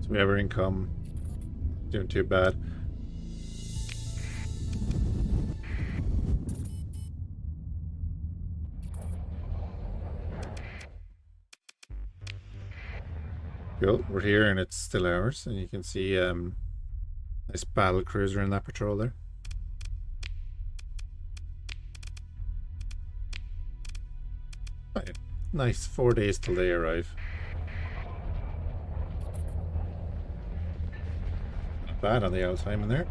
So we have our income. Doing too bad. Cool, we're here and it's still ours, and you can see nice battle cruiser in that patrol there. Oh, yeah. Nice, 4 days till they arrive. Not bad on the out time in there.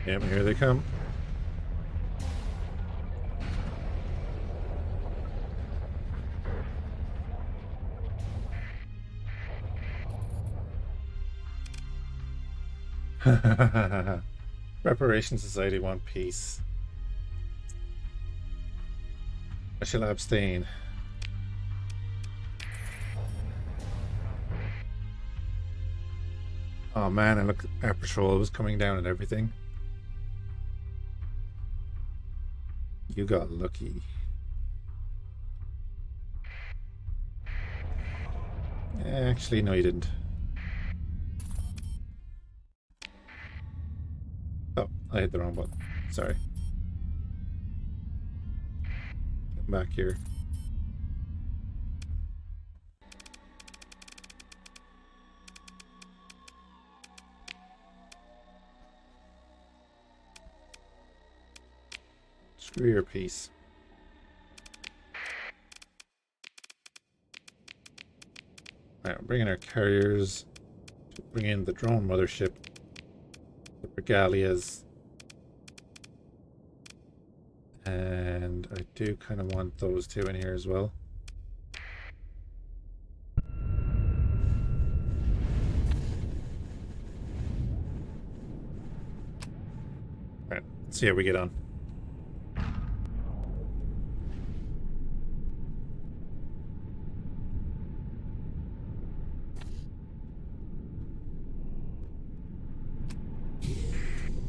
Yep, here they come. Reparation Society want peace. I shall abstain. Oh man, and look, our patrol was coming down and everything. You got lucky. Actually, no, you didn't. Oh, I hit the wrong button. Sorry. Come back here. Screw your piece. Alright, we're bringing our carriers to bring in the drone mothership, the regalias, and I do kind of want those two in here as well. Alright, let's see how we get on.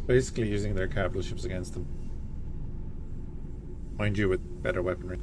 Basically using their capital ships against them. Mind you, with better weaponry.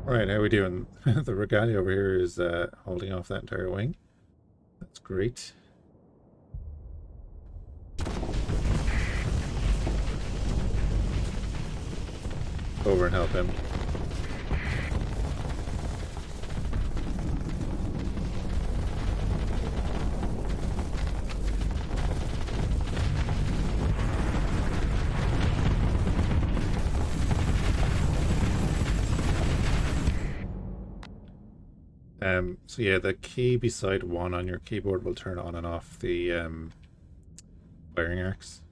Alright, how are we doing? The regalia over here is holding off that entire wing. That's great. Over and help him. So yeah, the key beside 1 on your keyboard will turn on and off the firing arcs.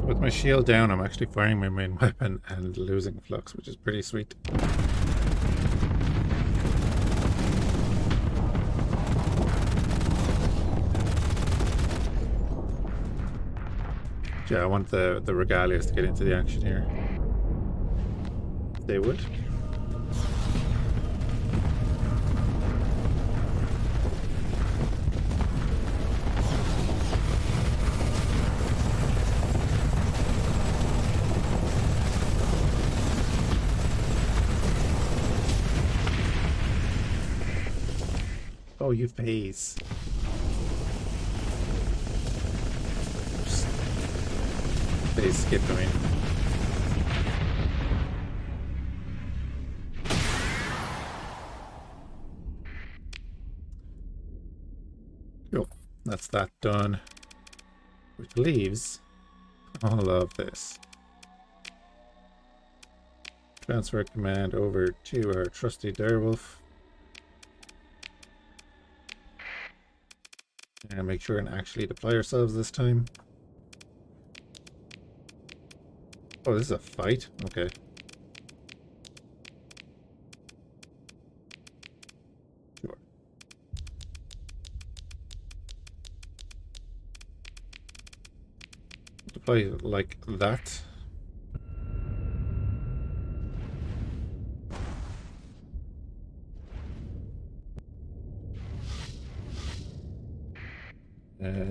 With my shield down, I'm actually firing my main weapon and losing flux, which is pretty sweet. Yeah, I want the regalias to get into the action here. They would. Oh, you phase. Phase skip, I mean. Cool. That's that done. Which leaves all of this. Transfer command over to our trusty direwolf. And make sure and actually deploy ourselves this time. Oh, this is a fight? Okay. Sure. Deploy like that.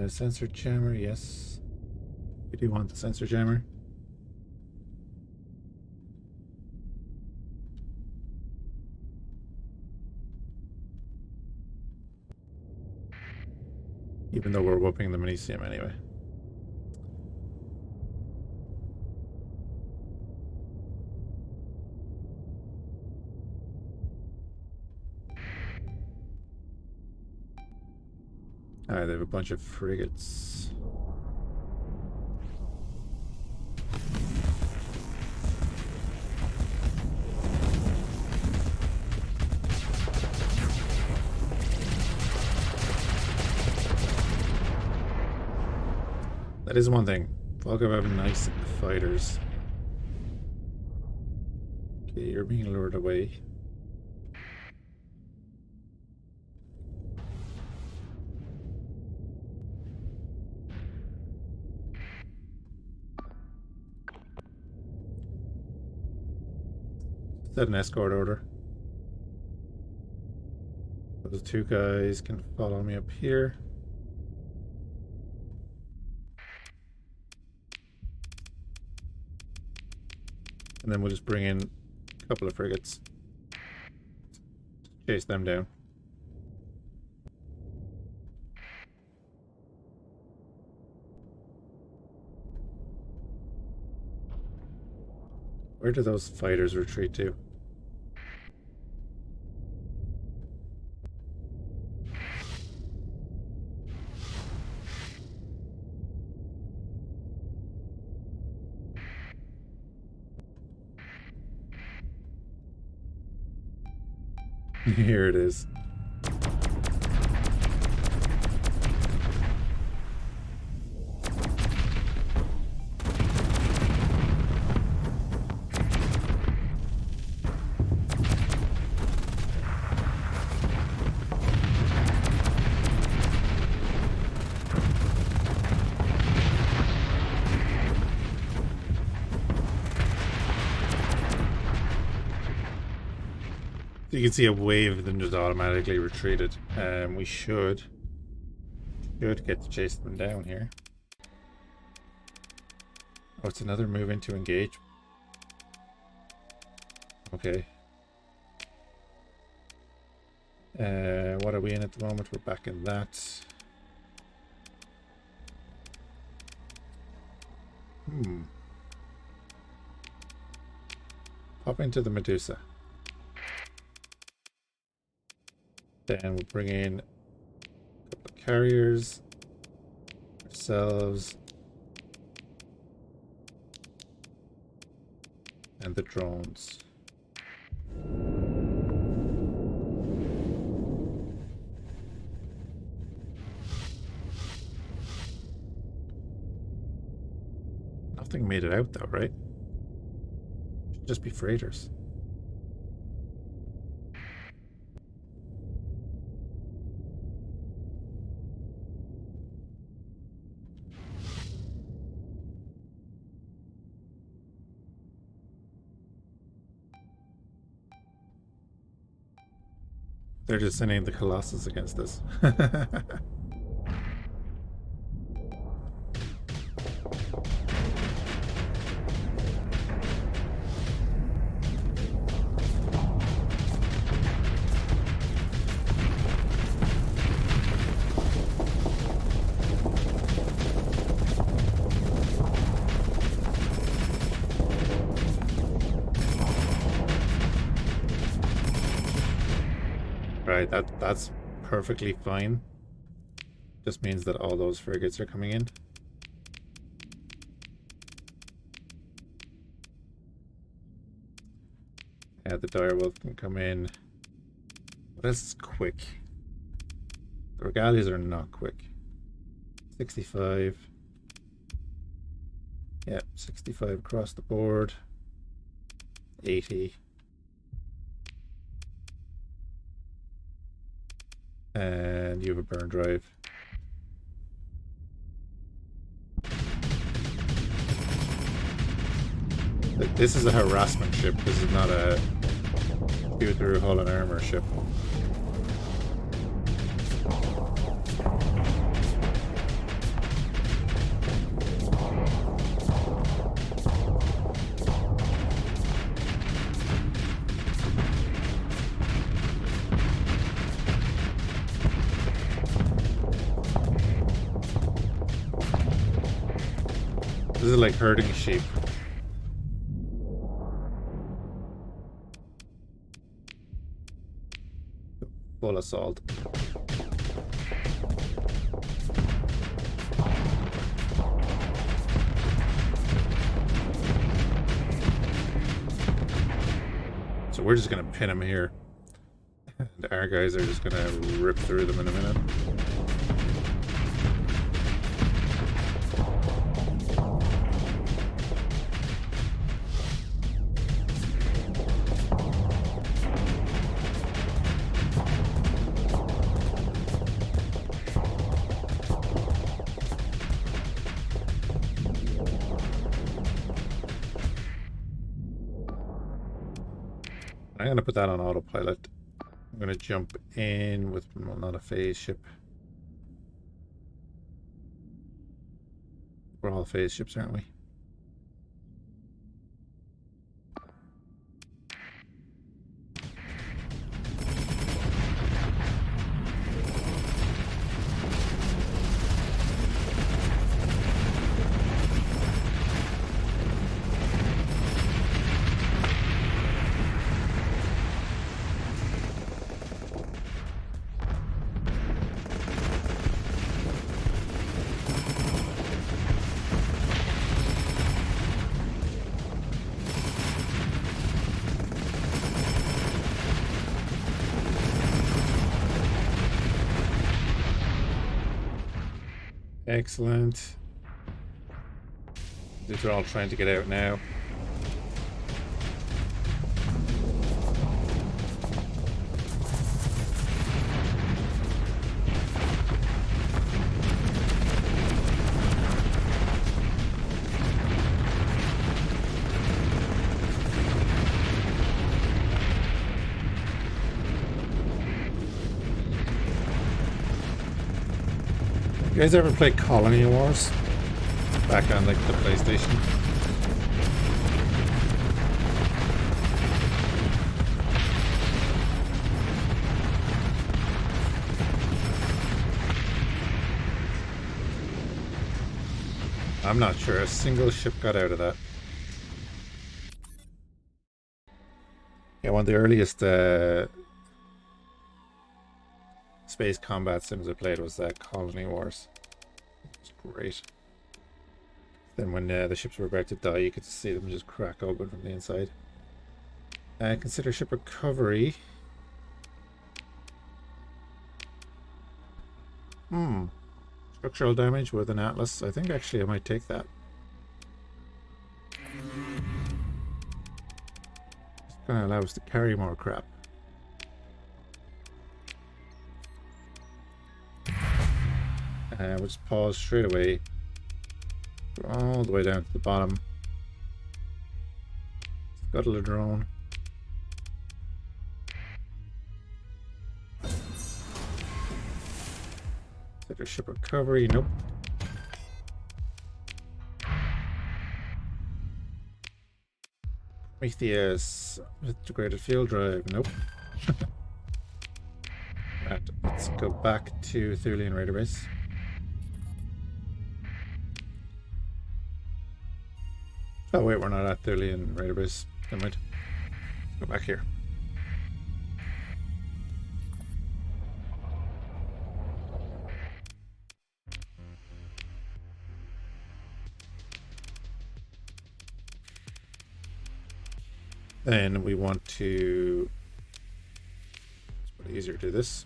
Sensor jammer, yes. We do want the sensor jammer. Even though we're whooping the Manisium anyway. Alright, they have a bunch of frigates. That is one thing. Volkov have nice fighters. Okay, you're being lured away. Set an escort order. Those two guys can follow me up here. And then we'll just bring in a couple of frigates. Chase them down. Where do those fighters retreat to? Here it is. You can see a wave of them just automatically retreated. We should get to chase them down here. Oh, it's another move into engage. Okay. What are we in at the moment? We're back in that. Pop into the Medusa. Then we'll bring in a couple of carriers. Ourselves. And the drones. Nothing made it out though, right? Should just be freighters. They're just sending the Colossus against us. Right, that's perfectly fine. Just means that all those frigates are coming in. Yeah, the direwolf can come in. But this is quick. The regalias are not quick. 65. Yeah, 65 across the board. 80. And you have a burn drive. This is a harassment ship. This is not a spew through hull and armor ship. This is like herding sheep. Full assault. So we're just gonna pin him here. And our guys are just gonna rip through them in a minute. I'm going to put that on autopilot. I'm going to jump in with, well, not a phase ship. We're all phase ships, aren't we? Excellent. These are all trying to get out now. You guys ever play Colony Wars? Back on like the PlayStation? I'm not sure a single ship got out of that. Yeah, one of the earliest space combat sims I played was Colony Wars. It was great. Then when the ships were about to die, you could see them just crack open from the inside. Consider ship recovery. Structural damage with an Atlas. I think actually I might take that. It's gonna allow us to carry more crap. We'll just pause straight away. Go all the way down to the bottom. Scuttle a drone. Consider ship recovery. Nope. Prometheus. Integrated field drive. Nope. Right, let's go back to Thulian Raider Base. Oh wait, we're not at Thulian Raider Base. Never mind. Let's go back here. Then we want to, it's probably easier to do this.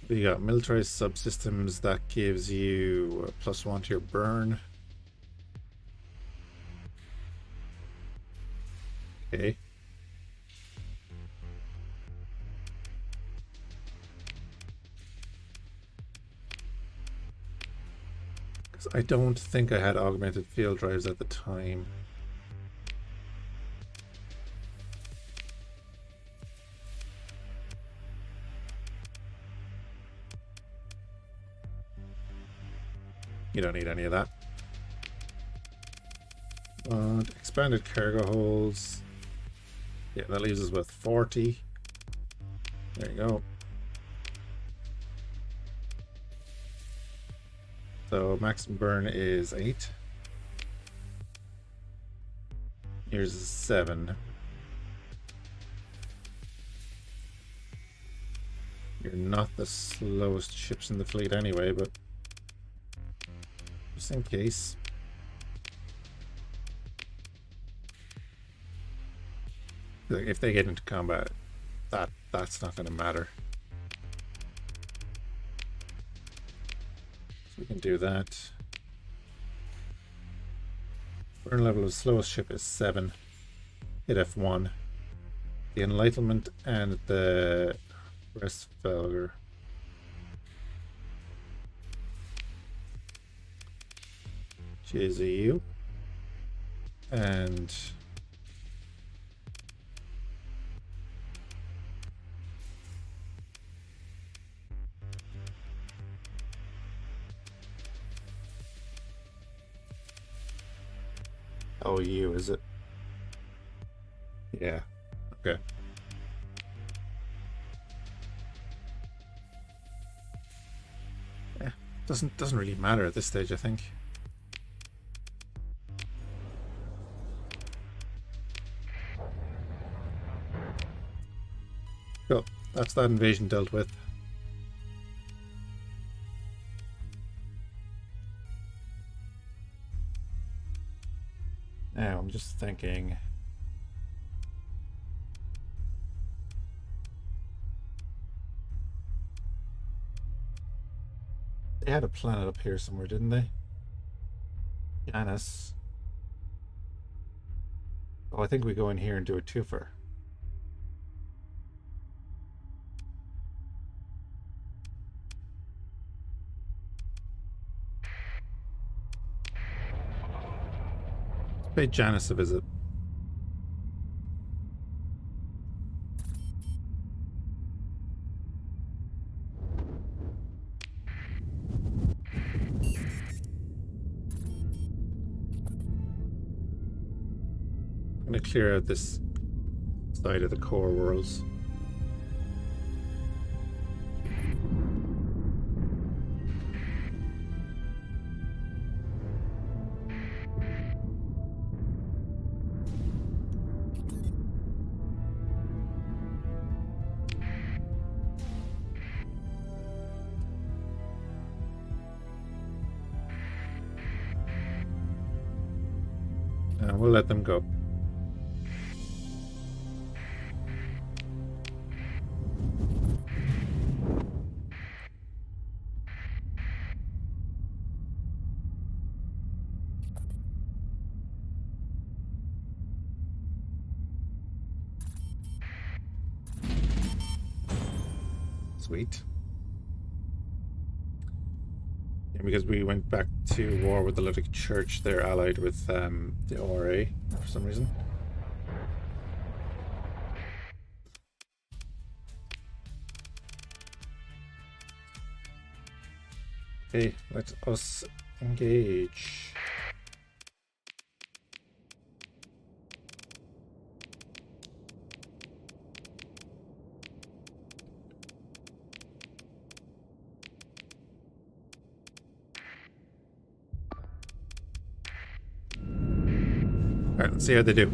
We got militarized subsystems that gives you a +1 to your burn. Okay. I don't think I had augmented field drives at the time. You don't need any of that. But expanded cargo holds. Yeah, that leaves us with 40. There you go. So maximum burn is 8. Here's 7. You're not the slowest ships in the fleet anyway, but just in case. If they get into combat, that's not going to matter. We can do that. Burn level of slowest ship is 7. Hit F1. The Enlightenment and the Breastfelger. JZU. And OU, is it? Yeah. Okay. Yeah, doesn't really matter at this stage, I think. Cool. That's that invasion dealt with. Now I'm just thinking. They had a planet up here somewhere, didn't they? Janus. Oh, I think we go in here and do a twofer. Pay Janus a visit. I'm going to clear out this side of the core worlds. We'll let them go. Sweet. Yeah, because we went back to war with the Ludic Church, they're allied with the ORA for some reason. Okay, let us engage. Alright, let's see how they do.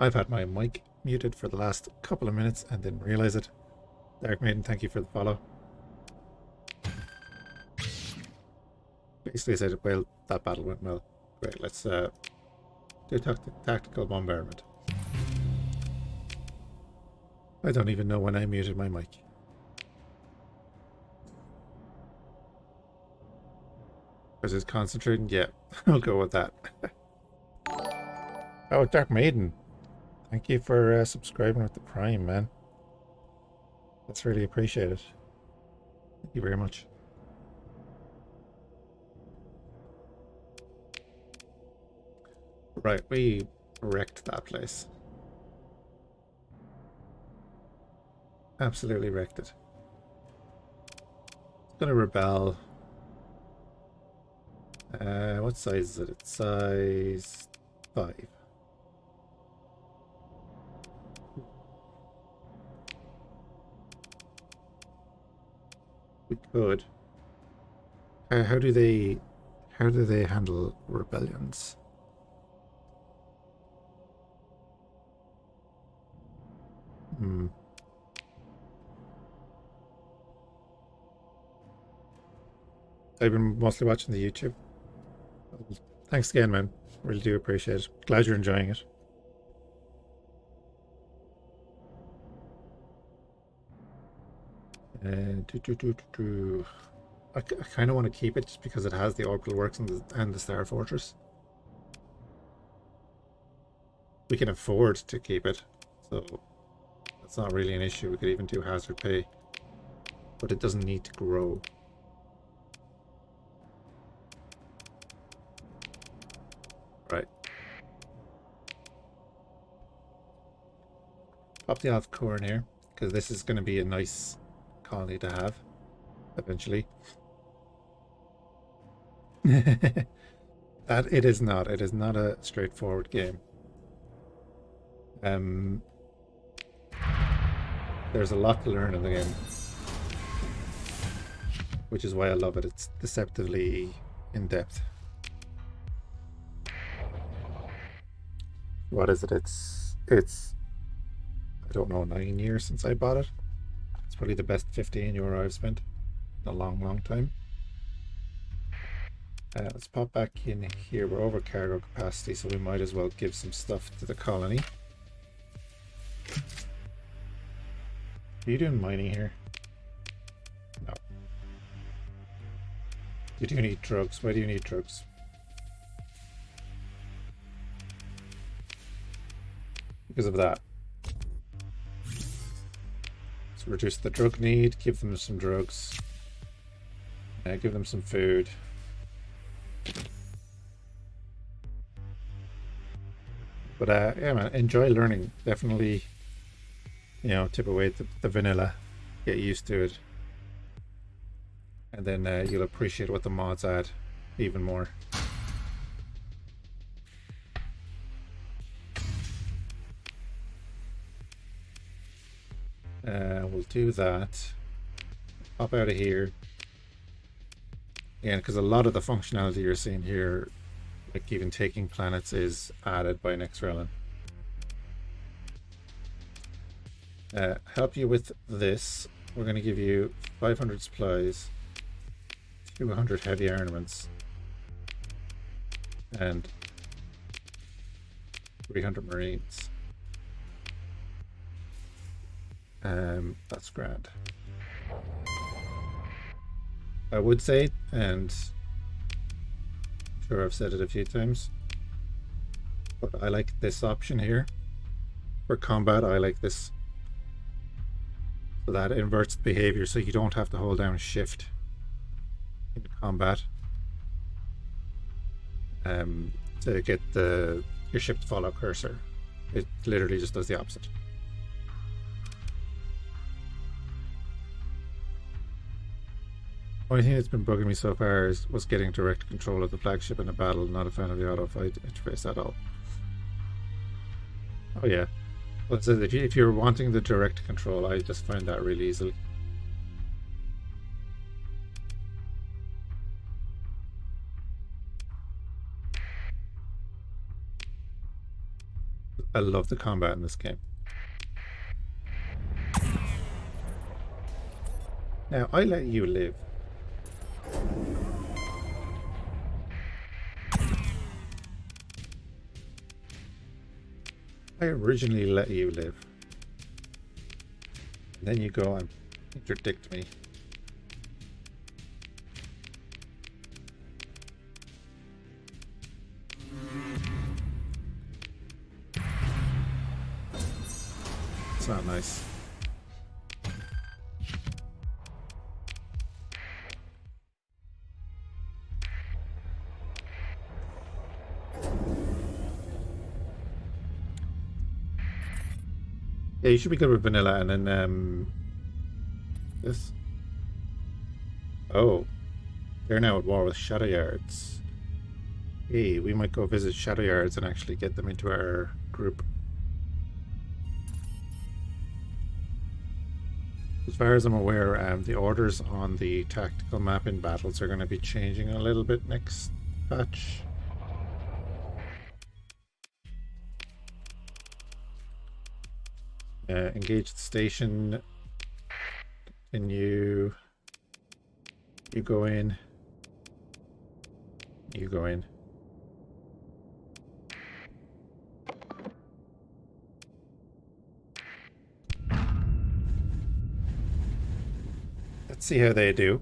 I've had my mic muted for the last couple of minutes and didn't realize it. Dark Maiden, thank you for the follow. Basically said, well, that battle went well. Great, let's do tactical bombardment. I don't even know when I muted my mic. Because it's concentrating? Yeah, I'll go with that. Oh, Dark Maiden. Thank you for subscribing with the Prime, man. That's really appreciated. Thank you very much. Right, we wrecked that place. Absolutely wrecked it. It's gonna rebel. What size is it? It's size 5. We could. How do they handle rebellions? I've been mostly watching the YouTube. Thanks again, man. Really do appreciate it. Glad you're enjoying it. I kind of want to keep it just because it has the orbital works and the Star Fortress. We can afford to keep it, so that's not really an issue. We could even do hazard pay, but it doesn't need to grow. Right. Pop the Alpha Core in here, because this is going to be a nice colony to have eventually. That it is not. It is not a straightforward game. There's a lot to learn in the game, which is why I love it. It's deceptively in depth. What is it? It's I don't know, 9 years since I bought it. It's probably the best €15 I've spent in a long time. Let's pop back in here. We're over cargo capacity, so we might as well give some stuff to the colony. Are you doing mining here? No. You do need drugs. Why do you need drugs? Because of that. So reduce the drug need, give them some drugs, give them some food. But yeah, man, enjoy learning. Definitely, you know, tip away the vanilla, get used to it, and then you'll appreciate what the mods add even more. We'll do that. Pop out of here. Yeah, because a lot of the functionality you're seeing here, like even taking planets, is added by Nexrelin. Help you with this. We're going to give you 500 supplies, 200 heavy armaments, and 300 marines. That's grand. I would say, and I'm sure I've said it a few times, but I like this option here. For combat, I like this. So that inverts the behavior, so you don't have to hold down shift in combat to get your ship to follow cursor. It literally just does the opposite. Only thing that's been bugging me so far was getting direct control of the flagship in a battle. Not a fan of the auto fight interface at all. Oh yeah. Well, so if you're wanting the direct control, I just find that really easily. I love the combat in this game. Now, I let you live. I originally let you live. And then you go and interdict me. It's not nice. Yeah, you should be good with vanilla, and then this. Oh, they're now at war with Shadow Yards. Hey, we might go visit Shadow Yards and actually get them into our group. As far as I'm aware, the orders on the tactical map in battles are going to be changing a little bit next patch. Engage the station. And you go in. You go in. Let's see how they do.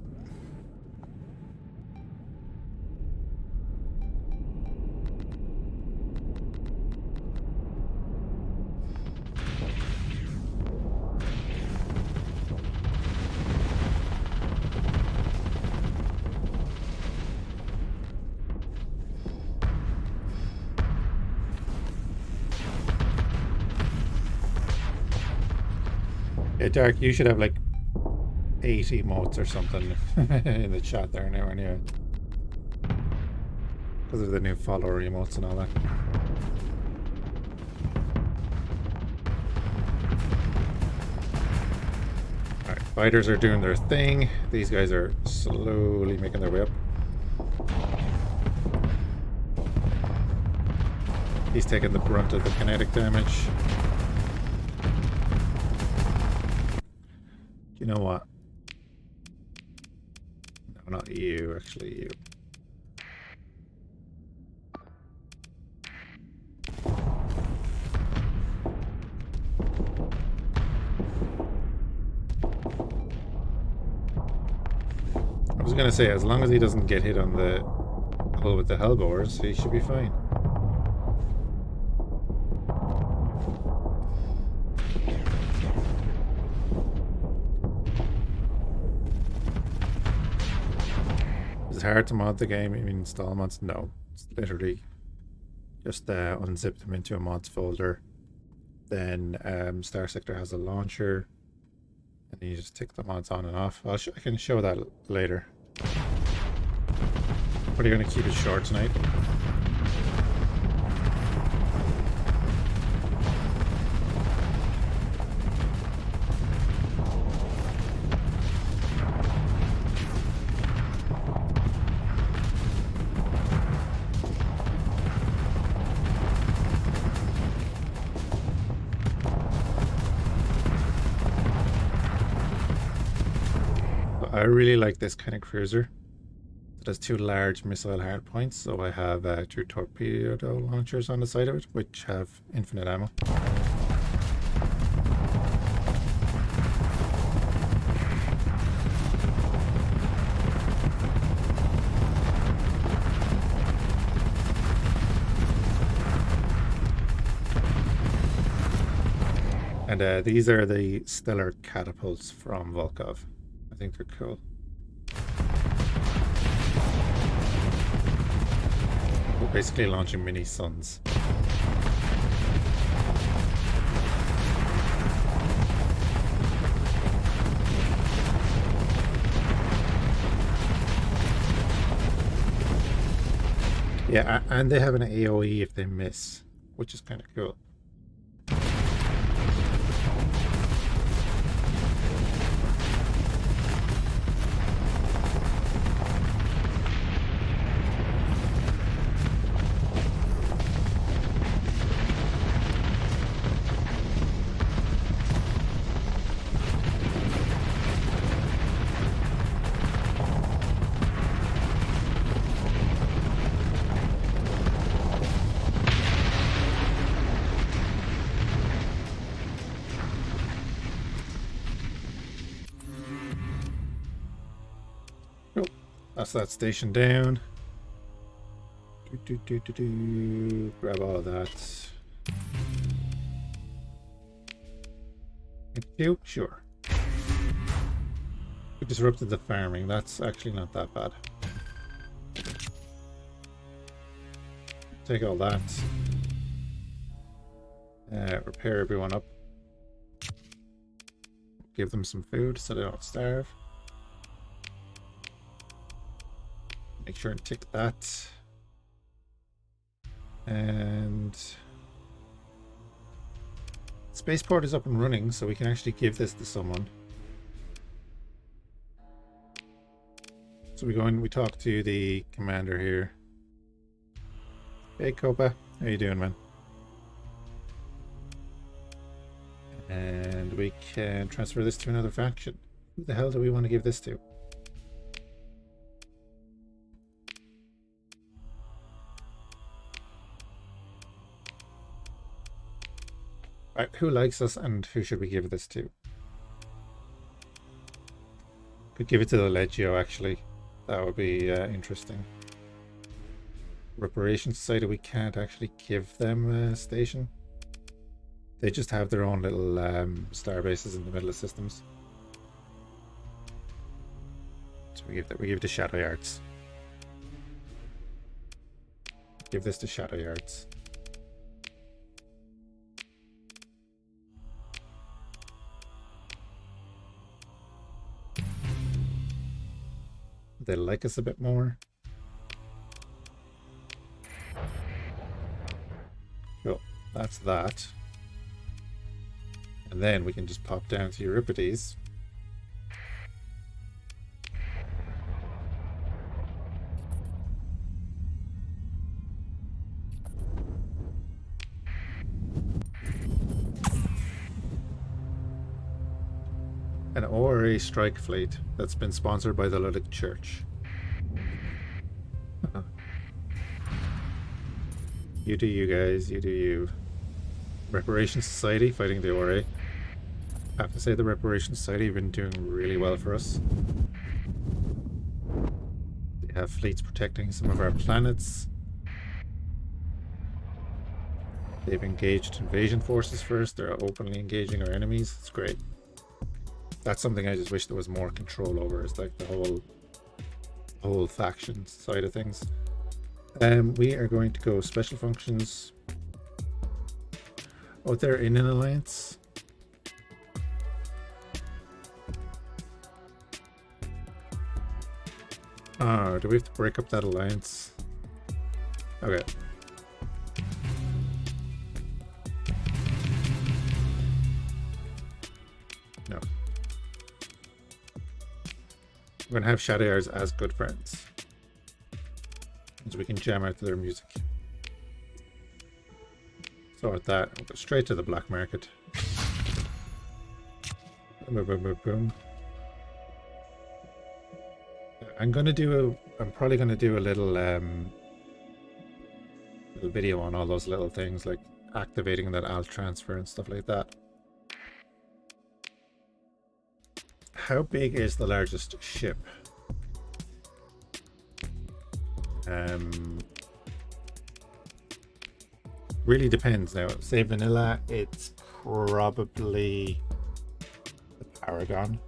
Yeah, Dark, you should have like 8 emotes or something in the chat there now anyway. Because of the new follower emotes and all that. Alright, fighters are doing their thing. These guys are slowly making their way up. He's taking the brunt of the kinetic damage. You know what? No, not you, actually you. I was gonna say, as long as he doesn't get hit on the hull with the hellbores, he should be fine. Is it hard to mod the game? I mean, install mods? No. It's literally just unzip them into a mods folder. Then Starsector has a launcher. And you just tick the mods on and off. I can show that later. But are you going to keep it short tonight? I really like this kind of cruiser. It has 2 large missile hardpoints, so I have 2 torpedo launchers on the side of it, which have infinite ammo. And these are the stellar catapults from Volkov. I think they're cool. We're basically launching mini suns. Yeah, and they have an AoE if they miss, which is kind of cool. blast that station down. Grab all of that. You? Sure. We disrupted the farming. That's actually not that bad. Take all that. Repair everyone up. Give them some food so they don't starve. Make sure and tick that. And spaceport is up and running, so we can actually give this to someone. So we go in, we talk to the commander here. Hey Copa, how you doing, man? And we can transfer this to another faction. Who the hell do we want to give this to? Right, who likes us and who should we give this to? Could give it to the Legio, actually. That would be interesting. Reparation Society, we can't actually give them a station. They just have their own little star bases in the middle of systems. So we give it to Shadow Yards. Give this to Shadow Yards. They like us a bit more. Cool, that's that. And then we can just pop down to Euripides. An ORA strike fleet that's been sponsored by the Ludic Church. You do you guys, you do you. Reparation Society fighting the ORA. I have to say the Reparation Society have been doing really well for us. They have fleets protecting some of our planets. They've engaged invasion forces first. They're openly engaging our enemies. It's great. That's something I just wish there was more control over, is like the whole faction side of things. We are going to go special functions. Oh, they're in an alliance. Oh, do we have to break up that alliance? Okay. No. We're going to have Shadow Yards as good friends. So we can jam out to their music. So with that, we'll go straight to the black market. Boom, boom, boom, boom. I'm probably gonna do a little video on all those little things, like activating that alt transfer and stuff like that. How big is the largest ship? Really depends now. Say vanilla, it's probably the Paragon.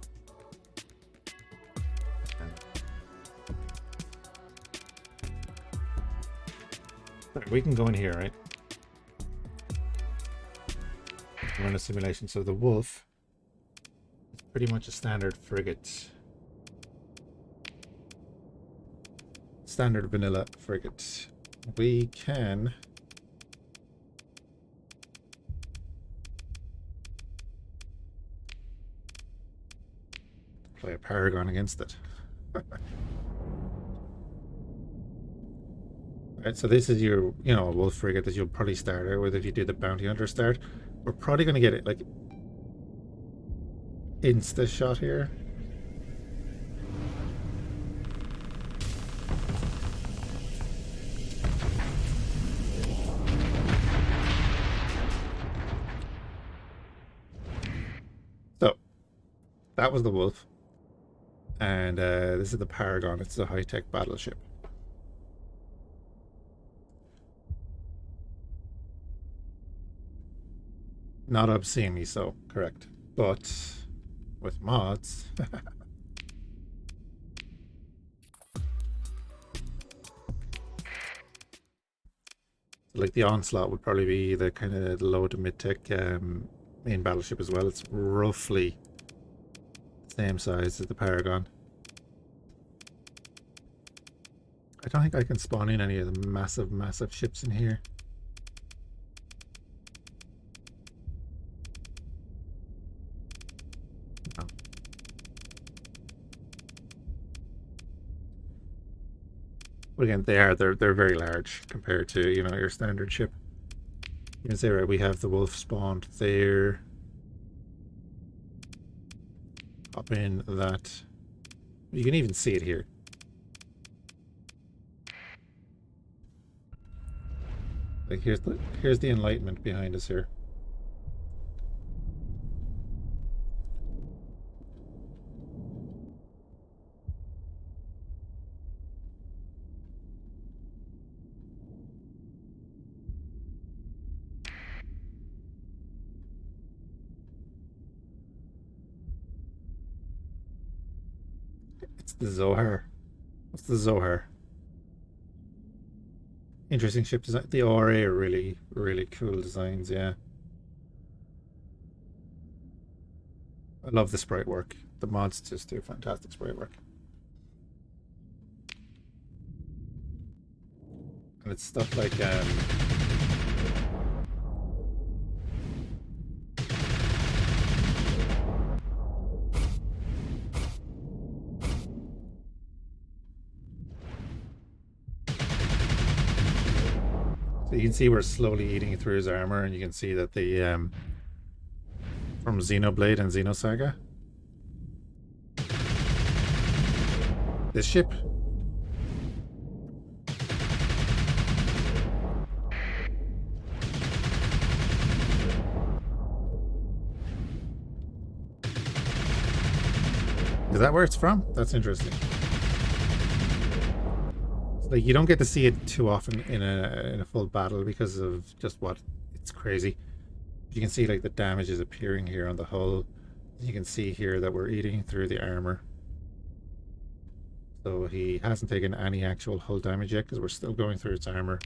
We can go in here, right? Run a simulation. So the Wolf is pretty much a standard frigate. Standard vanilla frigate. We can play a Paragon against it. Right, so this is your, Wolf frigate that you'll probably start out with if you do the Bounty Hunter start. We're probably going to get it like insta shot here. So that was the Wolf. And this is the Paragon. It's a high-tech battleship. Not obscenely so, correct. But with mods... like the Onslaught would probably be the kind of low to mid-tech main battleship as well. It's roughly the same size as the Paragon. I don't think I can spawn in any of the massive ships in here. No. But again, they're very large compared to, you know, your standard ship. You can say, right, we have the wolf spawned there. Hop in that. You can even see it here. Like here's the Enlightenment behind us here. It's the Zohar. What's the Zohar? Interesting ship design. The ORA are really cool designs, yeah. I love the sprite work. The mods just do fantastic sprite work. And it's stuff like so you can see we're slowly eating through his armor, and you can see that the from Xenoblade and Xenosaga, this ship is that where it's from? That's interesting. Like, you don't get to see it too often in a full battle because of just what it's crazy. You can see like the damage is appearing here on the hull. You can see here that we're eating through the armor. So he hasn't taken any actual hull damage yet because we're still going through its armor.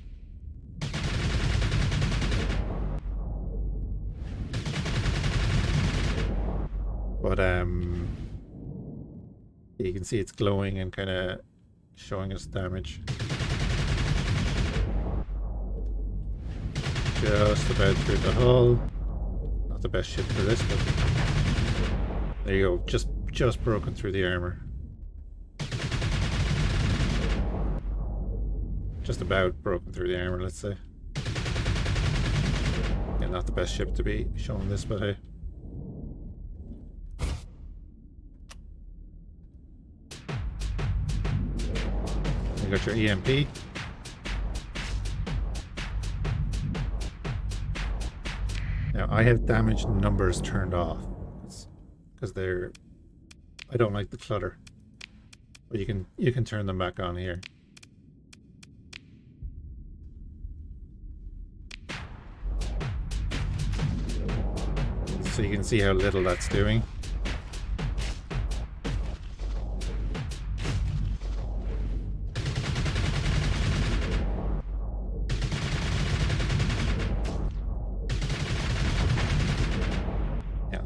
But you can see it's glowing and kind of showing us damage. Just about through the hull. Not the best ship for this, but there you go. Just broken through the armor. Just about broken through the armor, let's say. Yeah, not the best ship to be showing this, but hey. You got your EMP. Now I have damage numbers turned off because they're. I don't like the clutter, but you can turn them back on here. So you can see how little that's doing.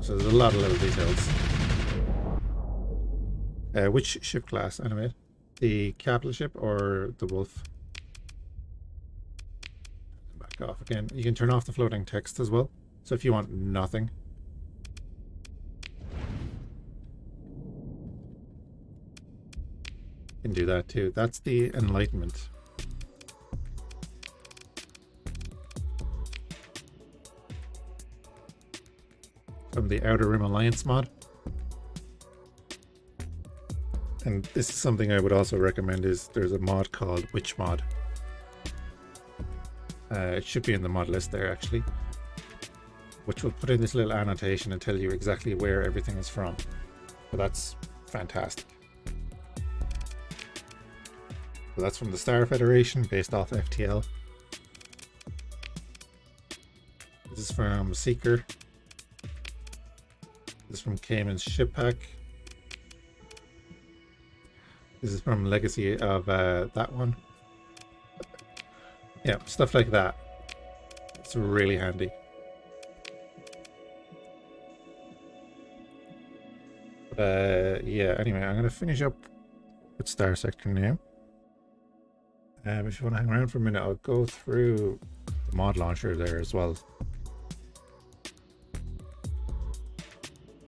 So there's a lot of little details. Which ship class, anyway? The capital ship or the wolf? Back off again. You can turn off the floating text as well. So if you want nothing. You can do that too. That's the Enlightenment. From the Outer Rim Alliance mod. And this is something I would also recommend is there's a mod called Witch Mod. It should be in the mod list there actually. Which will put in this little annotation and tell you exactly where everything is from. So that's fantastic. But that's from the Star Federation, based off FTL. This is from Seeker. This is from Cayman's Ship Pack. This is from Legacy of that one. Yeah, stuff like that. It's really handy. But yeah, anyway, I'm going to finish up with Starsector now. If you want to hang around for a minute, I'll go through the mod launcher there as well.